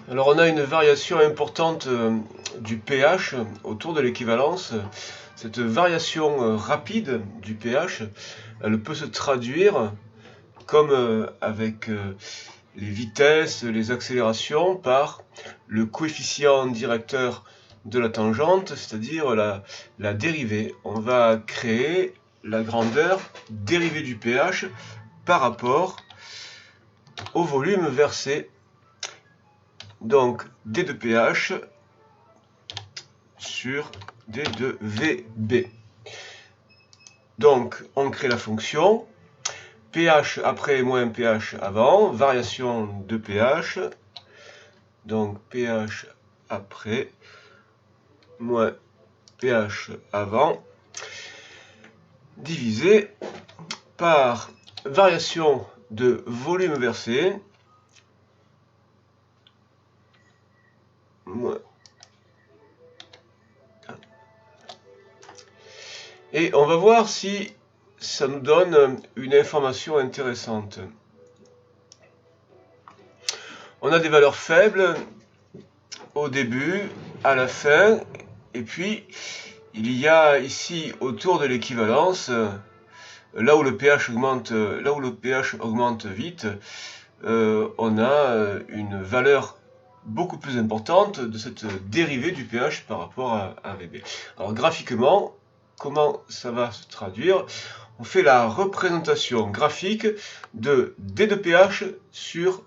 Alors on a une variation importante du pH autour de l'équivalence. Cette variation rapide du pH, elle peut se traduire comme avec les vitesses, les accélérations, par le coefficient directeur de la tangente, c'est-à-dire la dérivée. On va créer la grandeur dérivée du pH par rapport au volume versé. Donc d de pH sur d de VB. Donc on crée la fonction pH après moins pH avant, variation de pH, donc pH après moins pH avant, divisé par variation de volume versé, moins. Et on va voir si ça nous donne une information intéressante. On a des valeurs faibles au début, à la fin, et puis il y a ici autour de l'équivalence, là où le pH augmente vite, on a une valeur beaucoup plus importante de cette dérivée du pH par rapport à VB. Alors graphiquement, comment ça va se traduire? On fait la représentation graphique de d de pH sur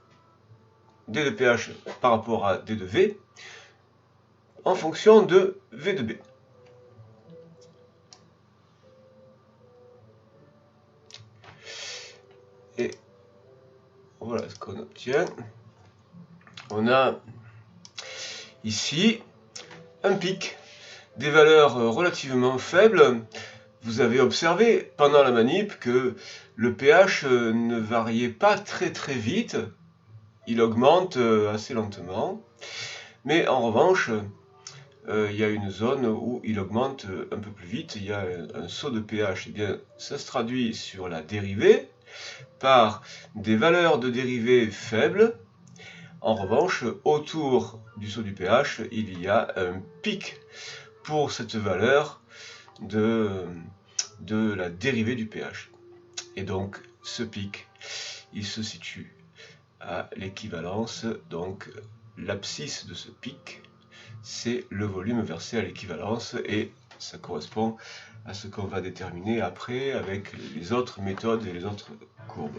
d de pH par rapport à d de V en fonction de V de B. Et voilà ce qu'on obtient. On a ici un pic, des valeurs relativement faibles. Vous avez observé pendant la manip que le pH ne variait pas très vite, il augmente assez lentement, mais en revanche, il y a une zone où il augmente un peu plus vite, il y a un saut de pH. Eh bien, ça se traduit sur la dérivée par des valeurs de dérivée faibles. En revanche, autour du saut du pH, il y a un pic pour cette valeur de la dérivée du pH. Et donc, ce pic, il se situe à l'équivalence. Donc, l'abscisse de ce pic, c'est le volume versé à l'équivalence, et ça correspond à ce qu'on va déterminer après avec les autres méthodes et les autres courbes.